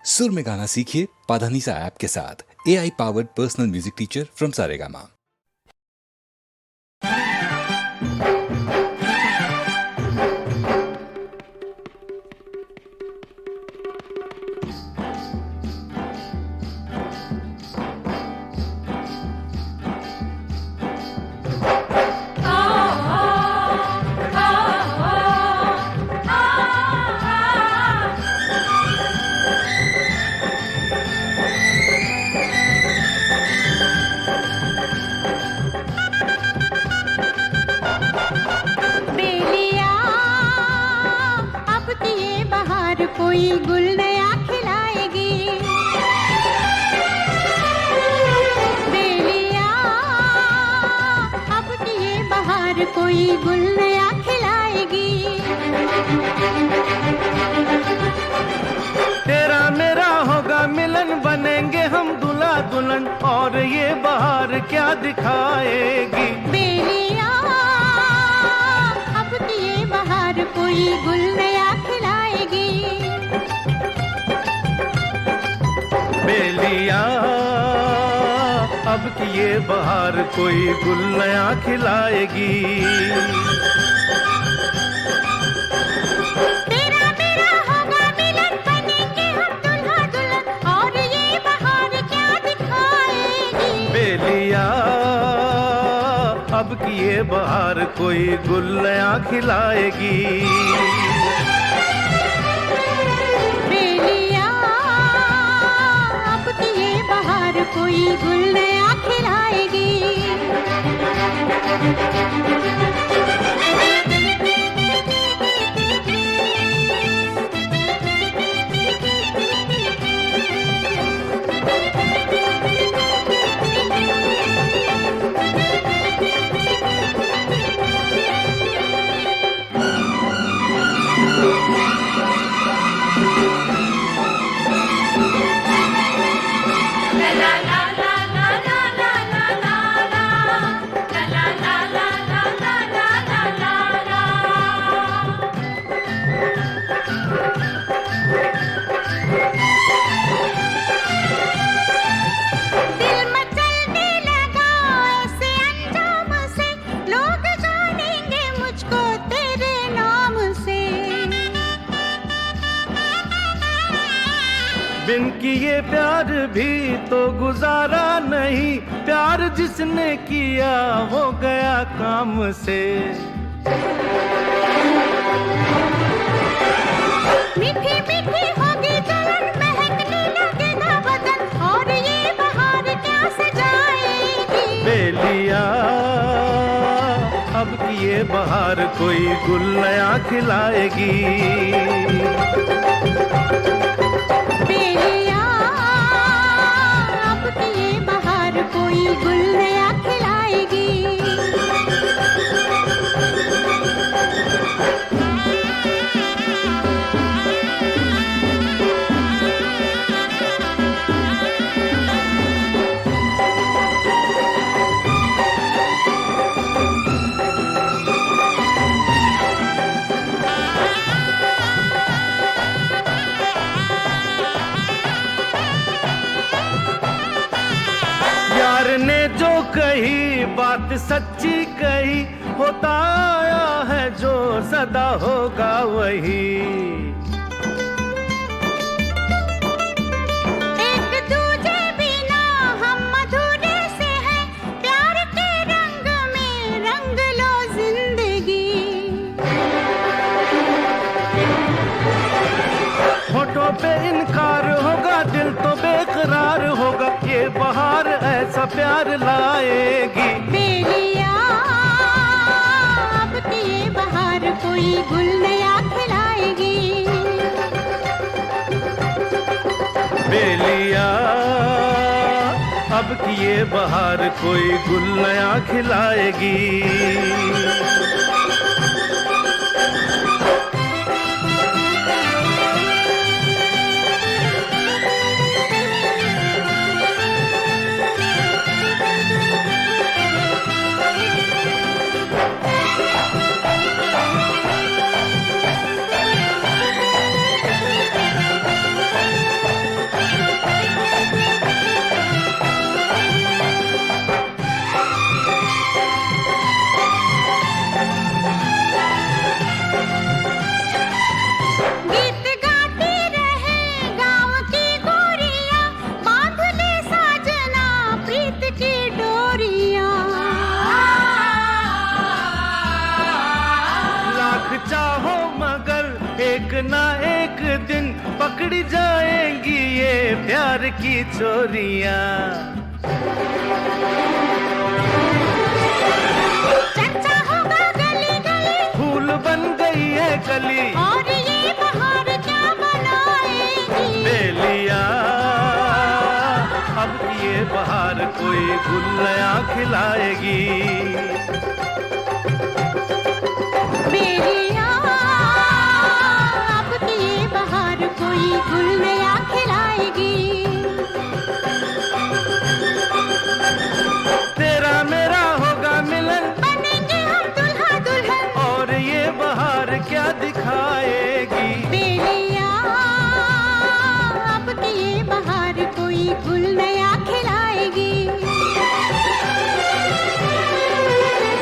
सुर में गाना सीखिए पाधानीसा ऐप के साथ। AI powered personal music teacher from Saregama. कोई गुल नया खिलाएगी बेलिया, अब की ये बहार कोई गुल नया खिलाएगी। तेरा मेरा होगा मिलन, बनेंगे हम दूल्हा दुल्हन, और ये बहार क्या दिखाएगी। बेलिया, अब की ये बहार कोई गुल नया खिलाएगी। बेलिया, अब की ये बहार कोई गुल नया खिलाएगी। तेरा मेरा होगा मिलन, बनेंगे हम दूल्हा दुल्हन, और ये बहार क्या दिखाएगी। बेलिया, अब की ये बहार कोई गुल नया खिलाएगी। कोई गुल नया खिलाएगी। बिन किए प्यार भी तो गुजारा नहीं, प्यार जिसने किया वो गया काम से। मीठी मीठी होगी जलन, महकने लगेगा बदन, और ये बहार क्या सजाएगी। बेलिया, अब की ये बहार कोई गुल नया खिलाएगी। कोई गुल नया खिलाएगी। यार ने जो कही बात सच्ची कही, होता आया है जो सदा होगा वही। एक दूजे बिना हम अधूरे से हैं, प्यार के रंग में रंग लो जिंदगी। होठों पे इनकार होगा, दिल तो बेकरार होगा, ये बहार ऐसा प्यार लाएगी। बेलिया, अब की ये बहार कोई गुल नया खिलाएगी। बेलिया, अब की ये बहार कोई गुल नया खिलाएगी। उड़ जाएंगी ये प्यार की चोरियां। चर्चा होगा गली गली, फूल बन गई है कली, और ये बहार क्या बनाएगी। बेलिया अब ये बहार कोई गुल नया खिलाएगी। बेलिया अब ये बहार कोई गुल नया खिलाएगी। तेरा मेरा होगा मिलन, बनेंगे हम दुल्हा दुल्हन, और ये बहार क्या दिखाएगी। बेलिया अब ये बहार कोई गुल नया खिलाएगी।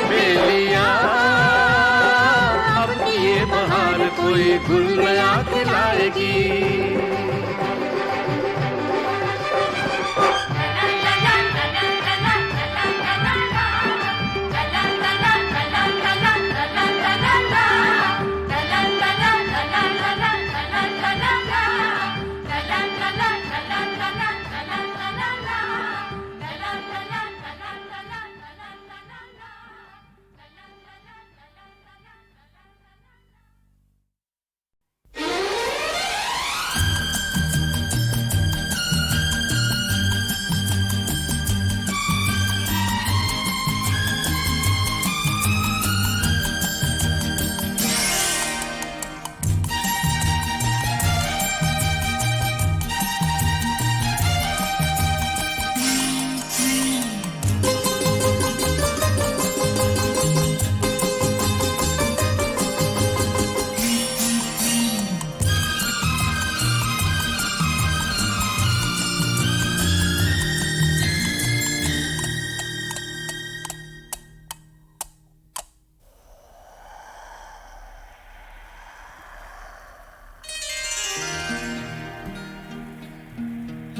बेलिया अब ये बहार कोई गुल नया खिलाएगी।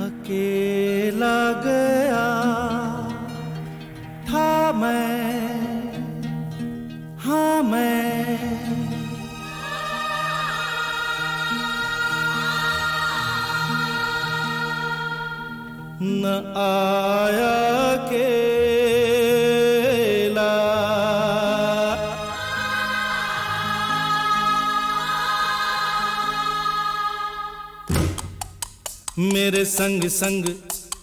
अकेला गया था मैं, हाँ मैं, न आया अकेला, मेरे संग संग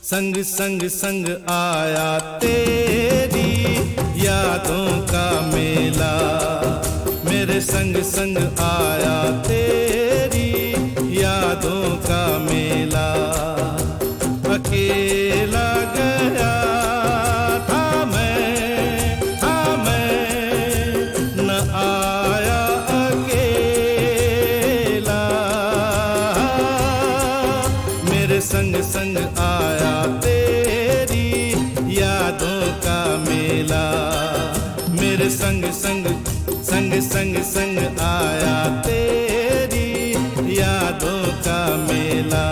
संग संग संग आया तेरी यादों का मेला। मेरे संग संग आया तेरी यादों का मेला। अकेला गया था मैं, न आया अकेला। मेरे संग संग आया तेरी यादों का मेला। मेरे संग संग संग संग संग आया तेरी यादों का मेला।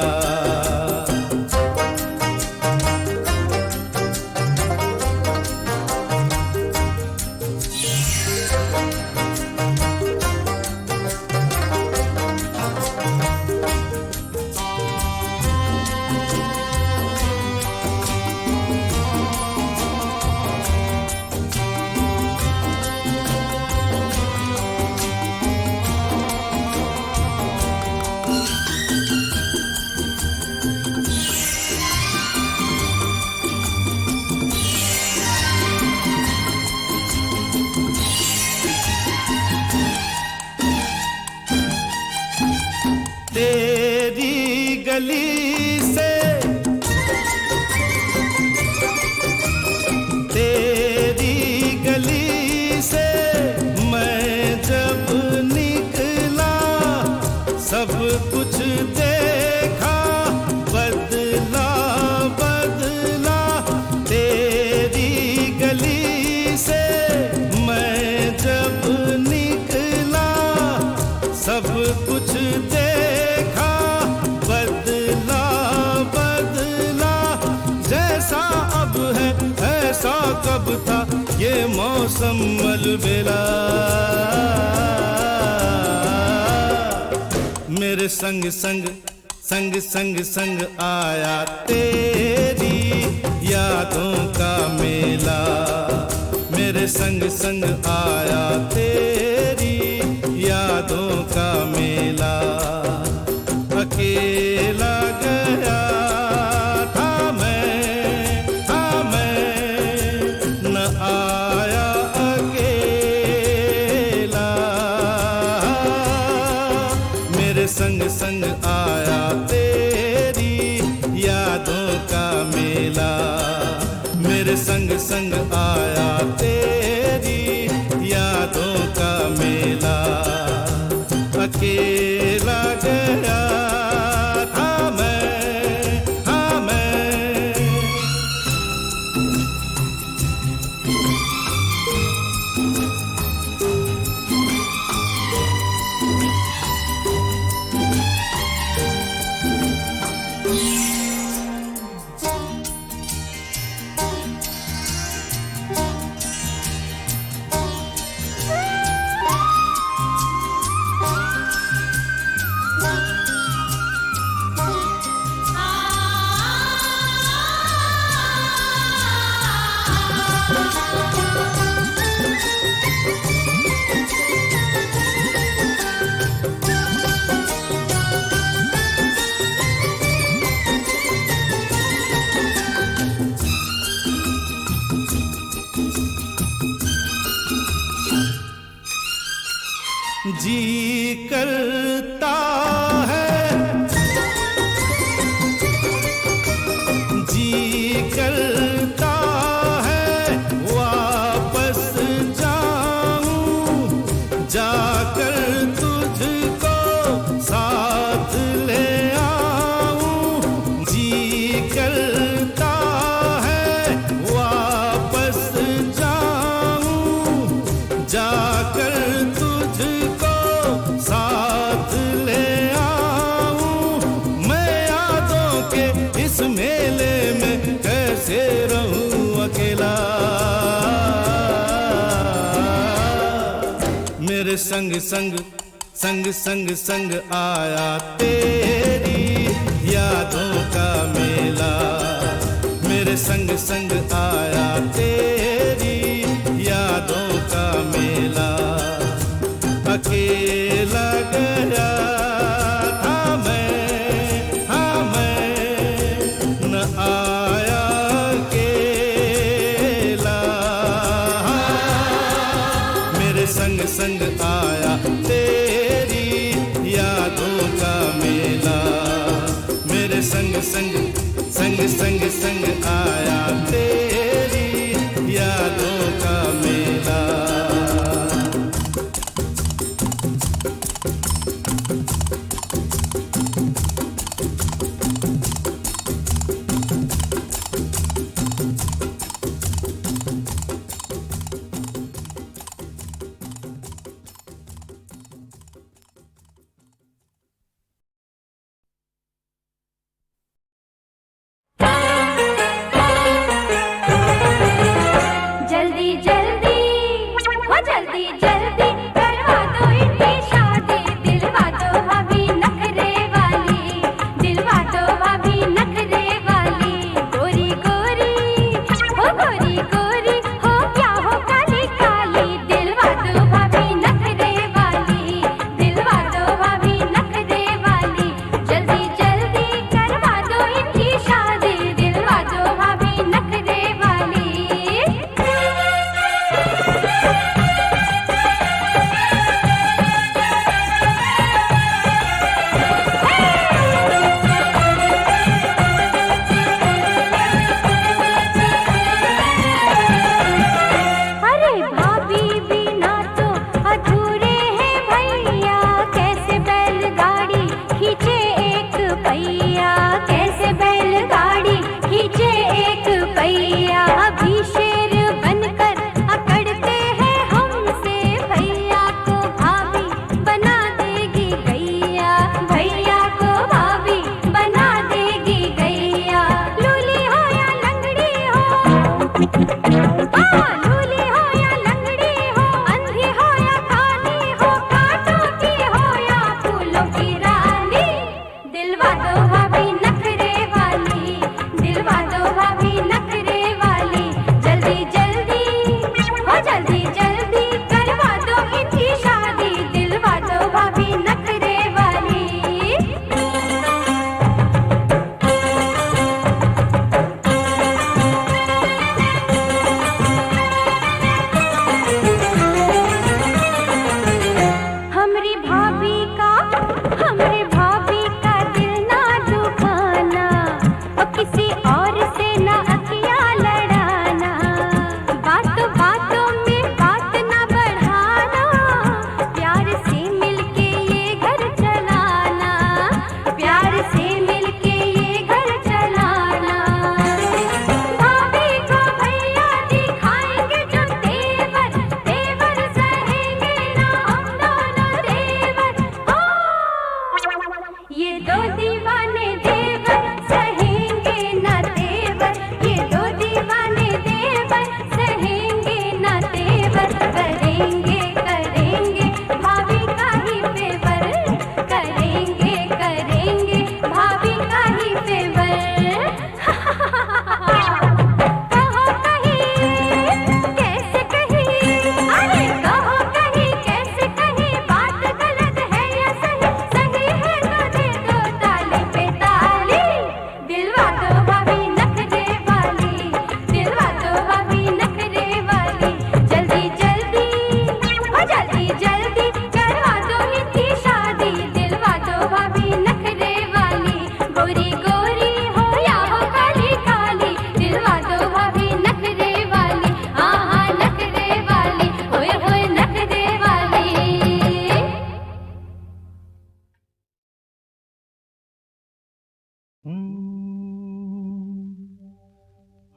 तेरी गली से, तेरी गली से मैं जब निकला, सब कुछ देखा बदला बदला। तेरी गली से मैं जब निकला, सब कुछ देखा बदला बदला। जैसा अब है ऐसा कब था ये मौसम अलबेला। मेरे संग संग संग संग संग आया तेरी यादों का मेला, मेरे संग संग आया तेरी यादों का मेला। अकेला गया था मैं न आया अकेला, मेरे संग संग आया तेरी यादों का मेला, मेरे संग संग आया तेरी यादों का मेला। अकेला गया था मैं। जी करता है, जी करता है वापस जाऊं, जाकर तुझको साथ ले आऊं। जी करता है वापस जाऊं, जाकर साथ ले आऊं। मैं यादों के इस मेले में कैसे रहूं अकेला, मेरे संग संग संग संग संग आया तेरी यादों का मेला, मेरे संग संग आया तेरी यादों का मेला। अकेला गया था मैं न आया अकेला, मेरे संग संग आया तेरी यादों का मेला, मेरे संग संग संग संग संग आया तेरी यादों का मेला।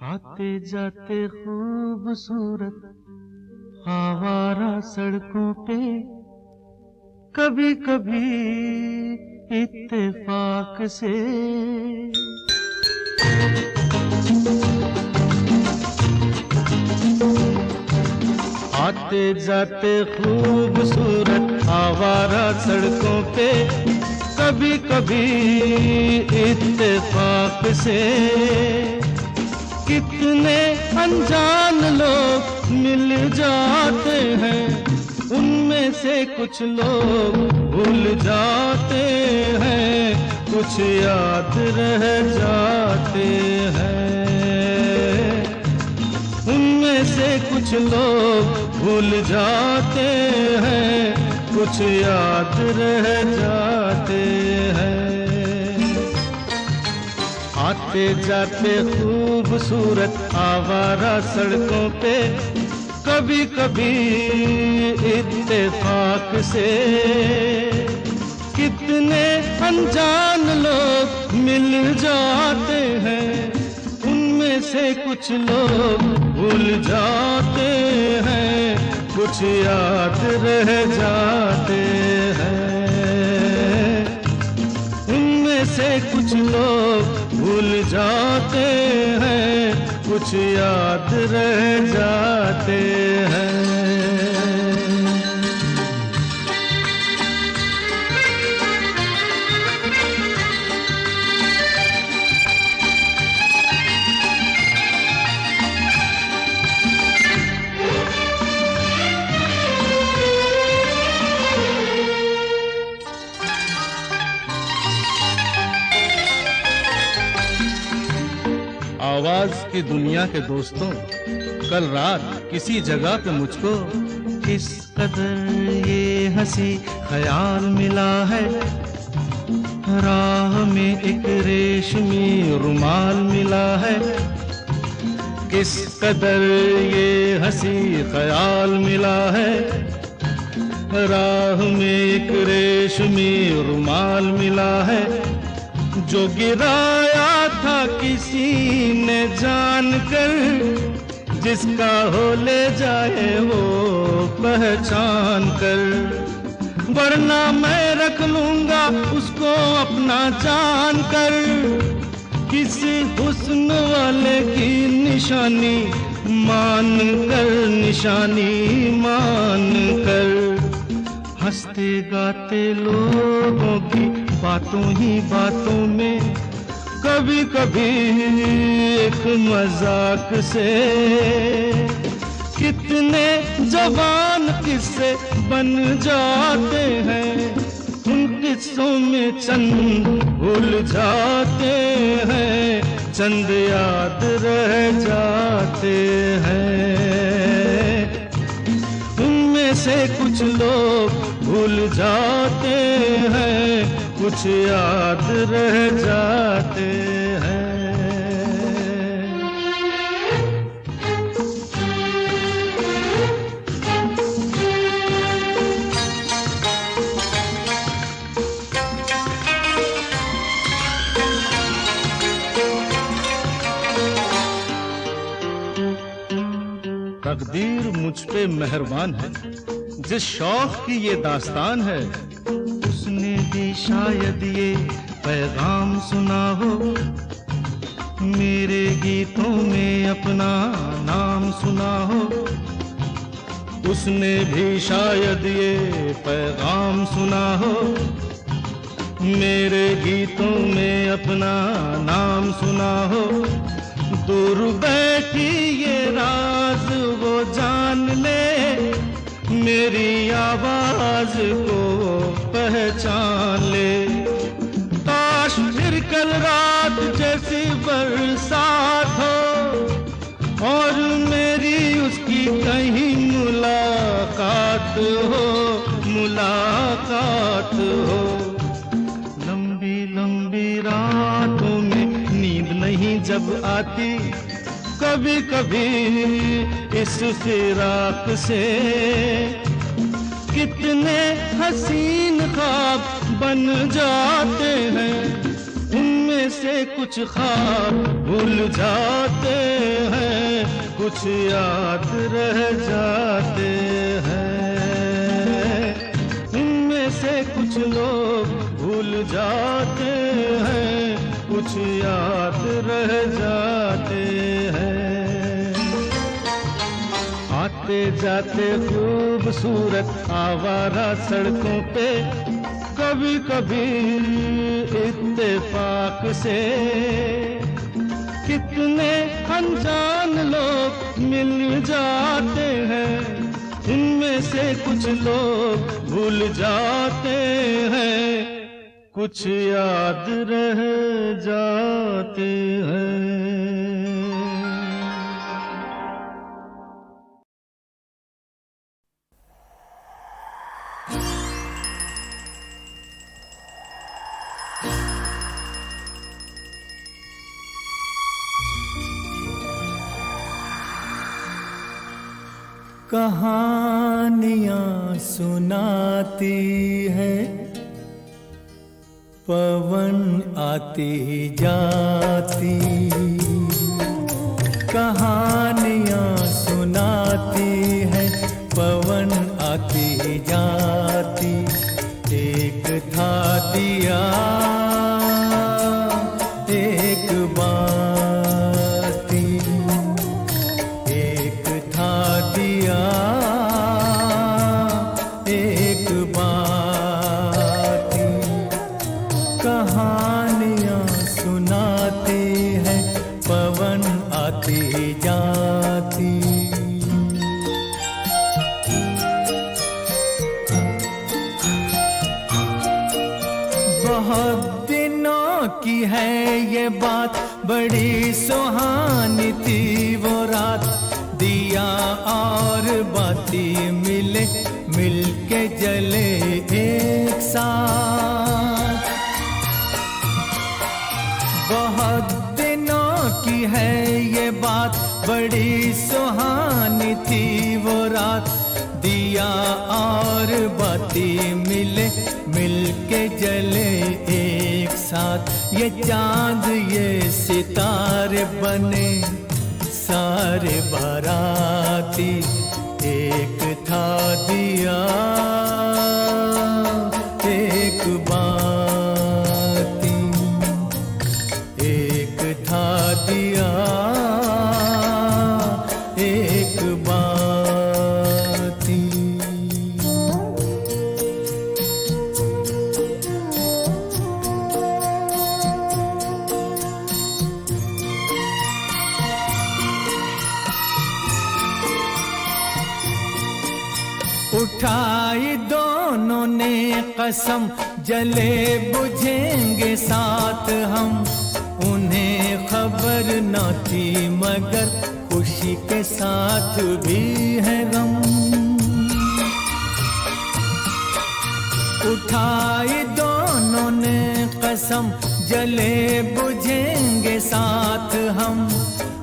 आते जाते खूबसूरत आवारा सड़कों पे कभी कभी इत्तेफाक से आते जाते खूबसूरत आवारा सड़कों पे कभी कभी इत्तेफाक से कितने अनजान लोग मिल जाते हैं, उनमें से कुछ लोग भूल जाते हैं, कुछ याद रह जाते हैं। उनमें से कुछ लोग भूल जाते हैं, कुछ याद रह जाते हैं। आते जाते खूबसूरत आवारा सड़कों पे कभी कभी इत्तेफाक से कितने अनजान लोग मिल जाते हैं, उनमें से कुछ लोग भूल जाते हैं, कुछ याद रह जाते हैं। उनमें से कुछ लोग भूल जाते हैं, कुछ याद रह जाते हैं। आवाज की दुनिया के दोस्तों, कल रात किसी जगह पे मुझको किस कदर ये हंसी ख्याल मिला है, राह में एक रेशमी रुमाल मिला है। किस कदर ये हंसी ख्याल मिला है, राह में एक रेशमी रुमाल मिला है। जो गिराया था किसी ने जानकर, जिसका हो ले जाए वो पहचान कर, वरना मैं रख लूंगा उसको अपना जान कर। किसी हुस्न वाले की निशानी मान कर, निशानी मान कर, हंसते गाते लोगों की बातों ही बातों में कभी कभी एक मजाक से कितने जवान किस्से बन जाते हैं। उन किस्सों में चंद भूल जाते हैं, चंद याद रह जाते हैं। उनमें से कुछ लोग भूल जाते हैं, कुछ याद रह जाते हैं। तकदीर मुझ पे मेहरबान है, जिस शौक की ये दास्तान है, उसने भी शायद ये पैगाम सुना हो। मेरे गीतों में अपना नाम सुना हो, उसने भी शायद ये पैगाम सुना हो। मेरे गीतों में अपना नाम सुना हो। दूर बैठी ये राज वो जान ले, मेरी आवाज को पहचान ले। काश फिर कल रात जैसी बरसात हो और मेरी उसकी कहीं मुलाकात हो, मुलाकात हो। लंबी लंबी रातों में नींद नहीं जब आती, कभी कभी इस फिराक से कितने हसीन ख्वाब बन जाते हैं। उनमें से कुछ ख्वाब भूल जाते हैं, कुछ याद रह जाते हैं। उनमें से कुछ लोग भूल जाते हैं, कुछ याद रह जाते हैं। आते जाते खूबसूरत आवारा सड़कों पे कभी कभी इत्तेफाक से कितने अनजान लोग मिल जाते हैं। उनमें से कुछ लोग भूल जाते हैं, कुछ याद रह जाते हैं। कहानियाँ सुनाती है, पवन आती जाती। कहानियाँ सुनाती है, पवन आती जाती। एक था दिया एक बाती, एक था दिया एक बाती। कहानियाँ सुनाती है, पवन आती जाती। बहुत दिनों की है ये बात, बड़ी सुहानी थी वो रात। दिया और बाती मिले, मिलके जले एक साथ। बहुत दिनों की है ये बात, बड़ी सुहानी थी वो रात। दिया और बाती मिले, मिलके जले एक साथ। ये चांद ये सितारे बने सारे बाराती। एक था दिया एक बाती, एक था दिया एक बाती। उठाई दोनों ने कसम, जले बुझेंगे साथ हम। उन्हें खबर न थी मगर खुशी के साथ भी है गम। उठाई दोनों ने कसम, जले बुझेंगे साथ हम।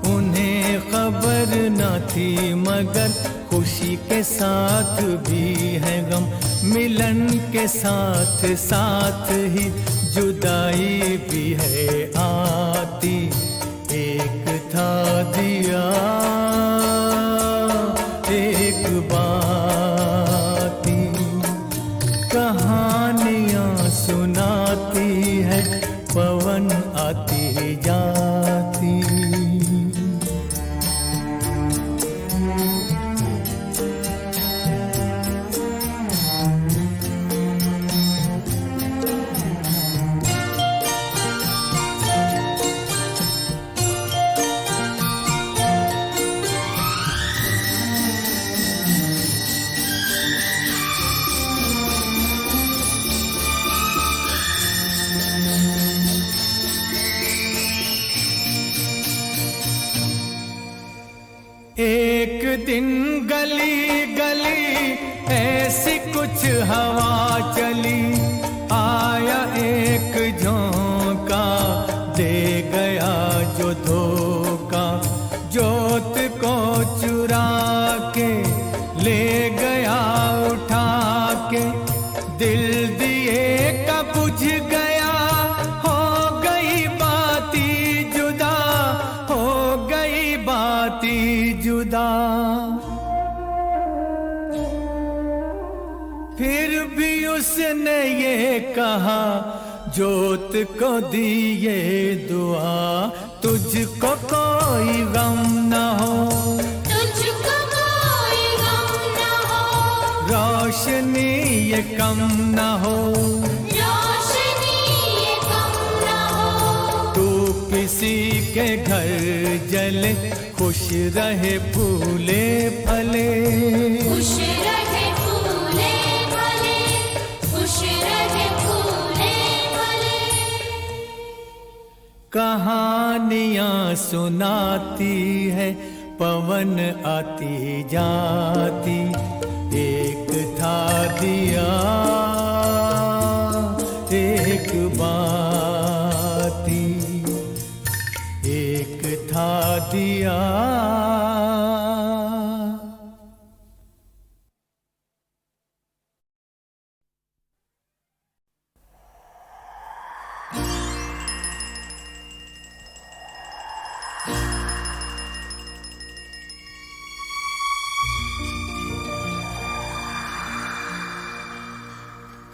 उन्हें खबर न थी मगर खुशी के साथ भी है गम। मिलन के साथ साथ ही जुदाई भी है आती। एक था दिया एक बाती। कहानियाँ सुनाती है, पवन आती जाती। एक दिन गली गली ऐसी कुछ हवा चली। आया एक झोंका, दे गया जो धोखा। जोत को चुरा के ले गया उठा के। दिल दिए का बुझ गया, हो गई बात उसने ये कहा, जोत को दिए दुआ, तुझको कोई गम न हो, तुझको कोई गम न हो, रोशनी ये कम न हो, रोशनी ये कम न हो। तू किसी के घर जले, खुश रहे फूले फले, खुश रहे फूले फले, खुश रहे फूले फले। कहानियाँ सुनाती है पवन आती जाती, एक था दिया एक बाती, एक था दिया।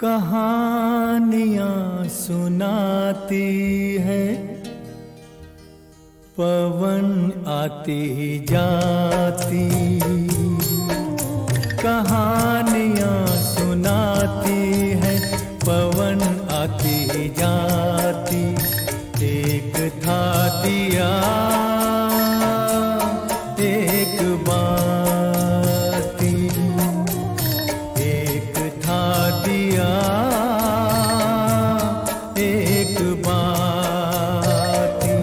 कहानियाँ सुनाती है पवन आती जाती, कहानियाँ सुनाती है पवन आती जाती, एक था दिया एक बाती, एक था दिया एक बाती।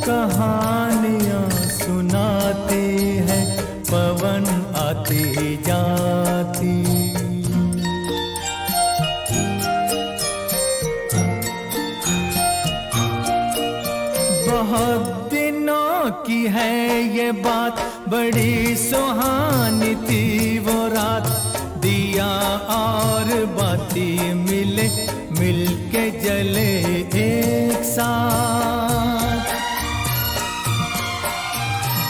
कहानियाँ सुनाते हैं पवन आती जाती। बहुत दिनों की है ये बात, बड़ी सुहानी थी वो रात, दिया और बाती मिले मिलके जले एक साथ।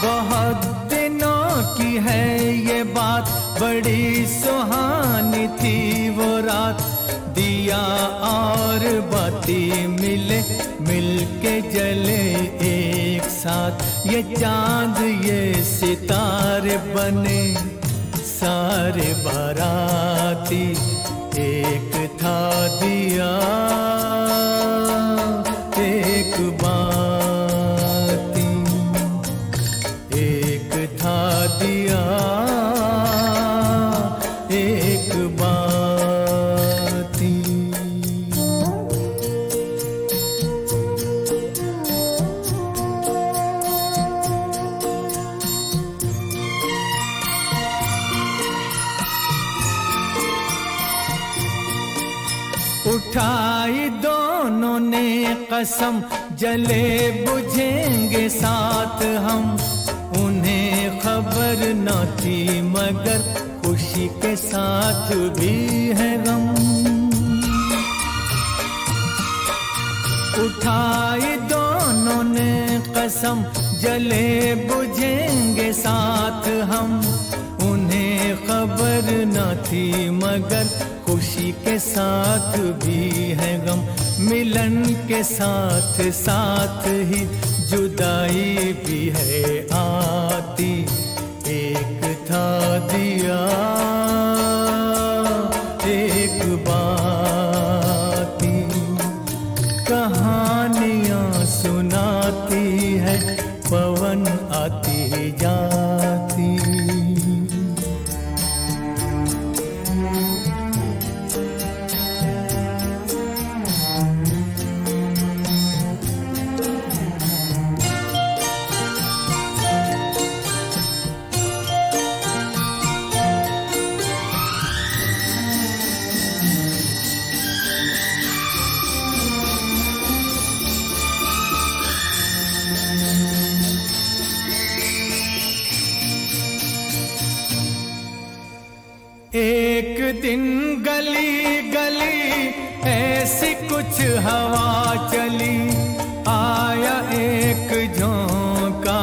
बहुत दिनों की है ये बात, बड़ी सुहानी थी वो रात, दिया और बाती मिले मिलके जले एक साथ। ये चांद ये सितारे बने सारे बाराती, एक था दिया एक बाती, एक था दिया एक बाती। उठाई दोनों ने कसम, जले बुझेंगे साथ हम, उन्हें खबर न थी मगर खुशी के साथ भी है गम। उठाई दोनों ने कसम, जले बुझेंगे साथ हम, उन्हें खबर न थी मगर खुशी के साथ भी है गम। मिलन के साथ साथ ही जुदाई भी है आती, एक था दिया एक बाती। कहानियाँ सुनाती है पवन आती जाती। एक दिन गली गली ऐसी कुछ हवा चली, आया एक झोंका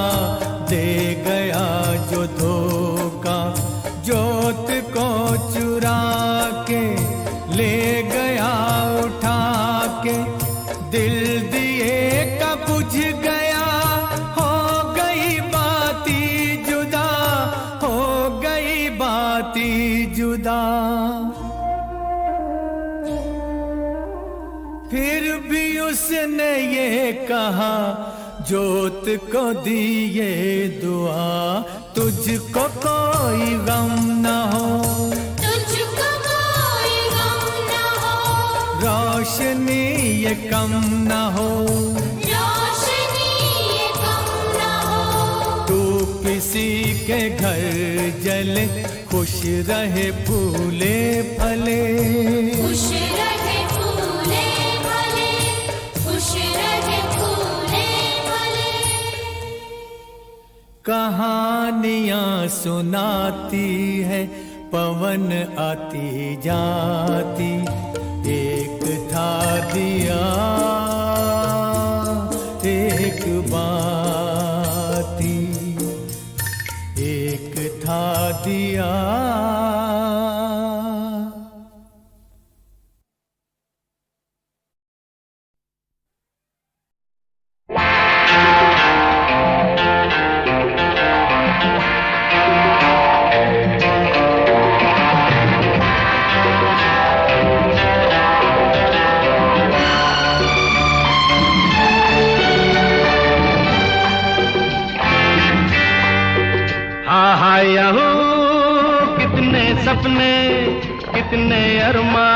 दे गया जो धोखा, जोत को चुरा के बुझ गया, हो गई बाती जुदा, हो गई बाती जुदा। फिर भी उसने ये कहा, जोत को दी ये दुआ, तुझको कोई गम न हो, तुझको कोई गम न हो, रोशनी ये कम न हो, रोशनी ये कम न हो। तू किसी के घर जले, खुश रहे फूले फले, खुश रहे फूले फले, खुश रहे फूले फले। कहानियां सुनाती है पवन आती जाती, एक था दिया एक बाती, एक था दिया। यहो कितने सपने, कितने अरमा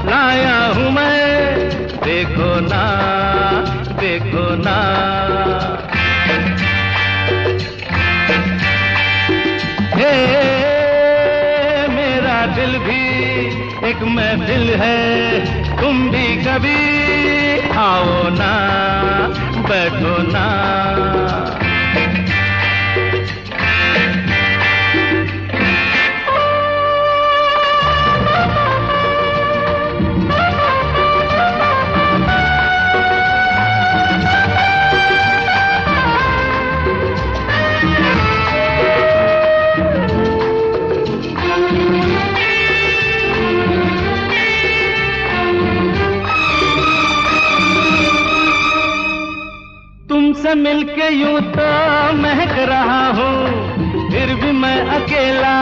लाया हूँ मैं, देखो ना, देखो ना। हे मेरा दिल भी एक महफिल है, तुम भी कभी आओ ना, बैठो ना। तुमसे मिलके यूं तो महक रहा हूँ, फिर भी मैं अकेला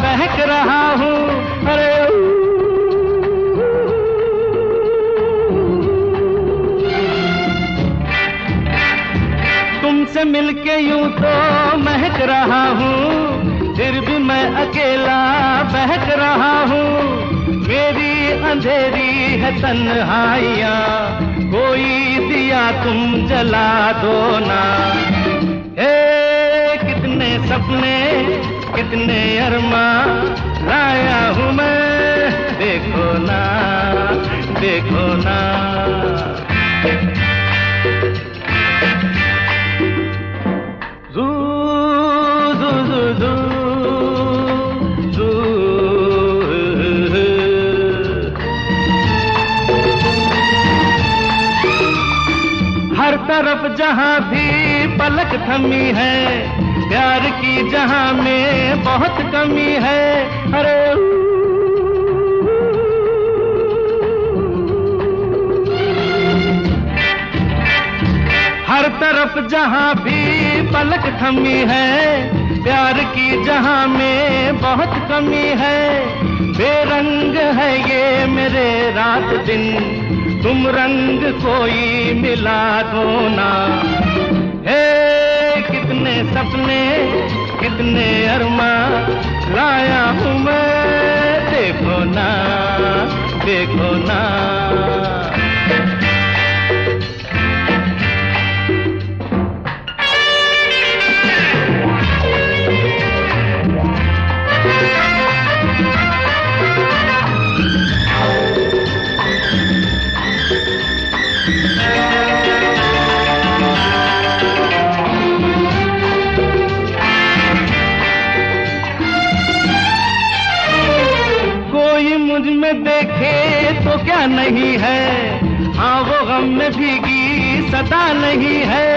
बहक रहा हूँ। अरे तुमसे मिलके यूं तो महक रहा हूँ, फिर भी मैं अकेला बहक रहा हूँ। मेरी अंधेरी है तन्हाइयाँ, कोई दिया तुम जला दो ना। कितने सपने, कितने अरमा लाया हूँ मैं, देखो ना, देखो ना। ज़ू ज़ू ज़ू ज़ू ज़ू। हर तरफ जहाँ भी पलक थमी है, प्यार की जहाँ में बहुत कमी है। अरे हर तरफ जहाँ भी पलक थमी है, प्यार की जहाँ में बहुत कमी है। बेरंग है ये मेरे रात दिन, तुम रंग कोई मिला दो ना। कितने सपने, कितने अरमा लाया हूँ मैं, देखो ना, देखो ना। मुझ में देखे तो क्या नहीं है, हाँ वो गम में भीगी सदा नहीं है।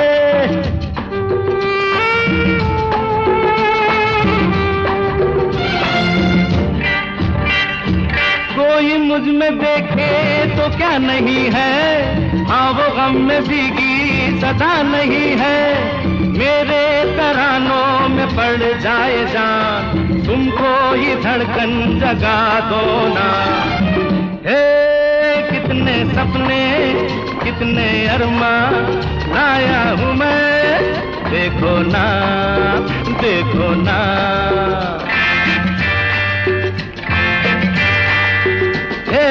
कोई मुझ में देखे तो क्या नहीं है, हाँ वो गम में भीगी सदा नहीं है। मेरे तरानों में पड़ जाए जान, तुमको ये धड़कन जगा दो ना। हे कितने सपने कितने अरमान लाया हूँ मैं, देखो ना देखो ना। हे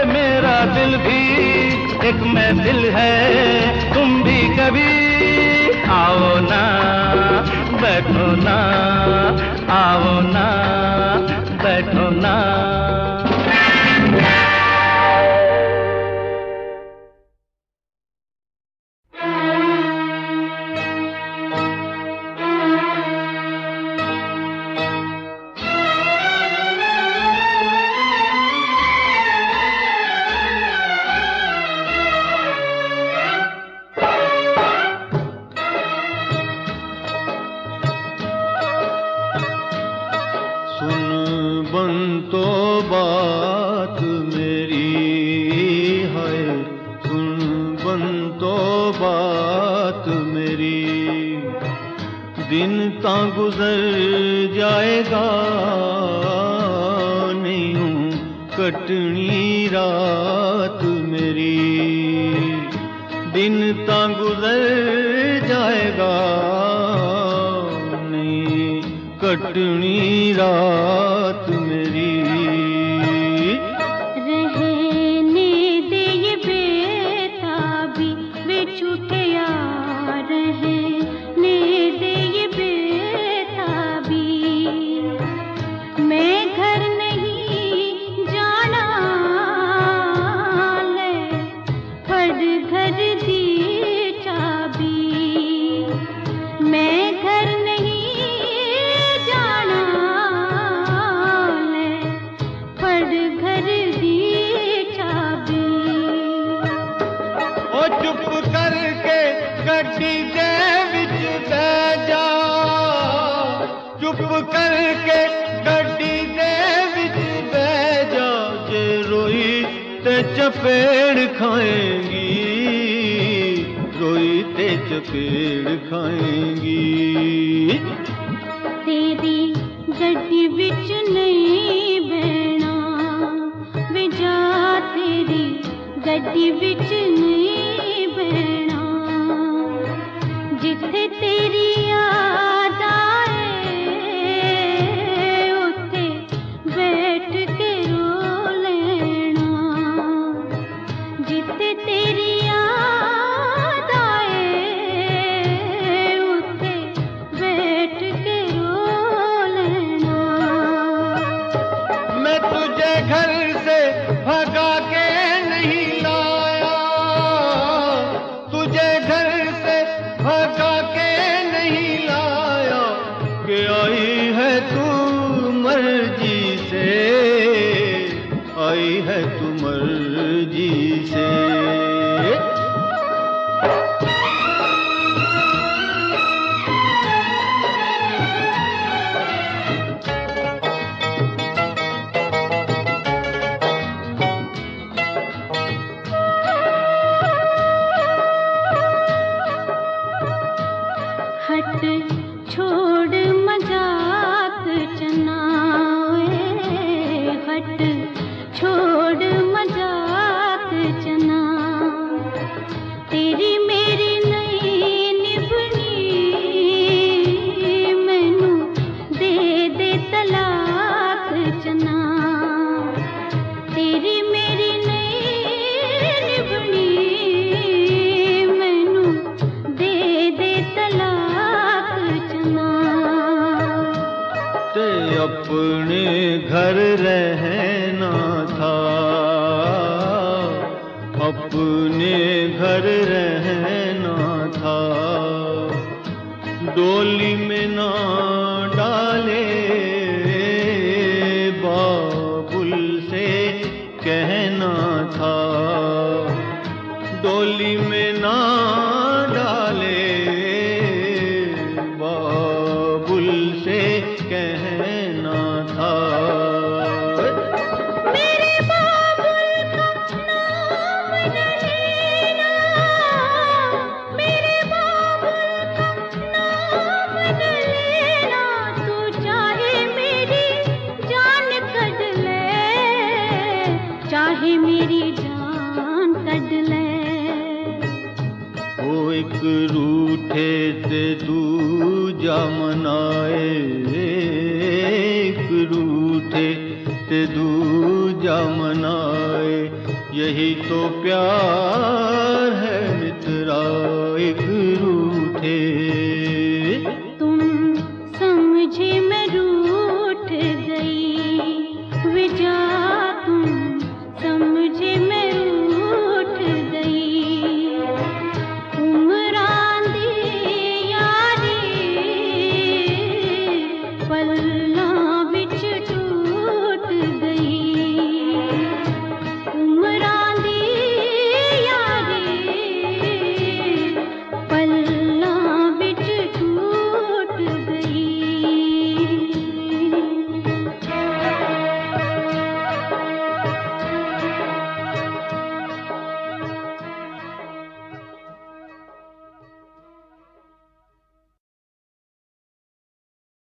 मेरा दिल भी एक महफिल है, तुम भी कभी आओ ना, बैठो ना, आओ ना, बैठो ना। दिन ता गुजर जाएगा, नहीं हूँ कटनी रात मेरी। दिन ता गुजर जाएगा, नहीं कटनी रात मेरी। रहने दे ये बेताबी, वे छूटे यार रहने दे ये बेताबी। मैं घर नहीं जाना, ले फड़ घर दी चाबी। मैं घर नहीं जाना, ले फड़ घर दी चाबी। ओ चुप करके गड्डी दे विच बह जा, चुप करके गड्डी दे विच बह जा। जे रोई ते चपेड़ खाएंगी, रोई ते चपेड़ खाएंगी। तेरी गड्डी विच नहीं बहना, वे जा तेरी गड्डी विच नहीं बहना। जिथे तेरी याद आए, उथे बैठ के रो लेना। जिथे तेरी याद आए, उथे बैठ के रो लेना। मैं तुझे घर से भगा के नहीं लाया, तुझे घर से भगा के नहीं लाया। कि आई है तू मर्जी से, आई है तू मर्जी से। हट छोड़ मजाक चनाए, हट छोड़ मजाक चना। तेरी मेरी नहीं निभनी, मैनू दे दे तलाक चना। तेरी मेरी नहीं निभनी, मैनू दे दे तलाक चना। ते अपने घर रहना था, अपने घर रहना था। डोली में ना डाले, बाबुल से कहना था। डोली में ना डाले, बाबुल से कहना था। मेरे बाबुल एक रूठे ते दूजा मनाए, एक रूठे ते दूजा मनाए, यही तो प्यार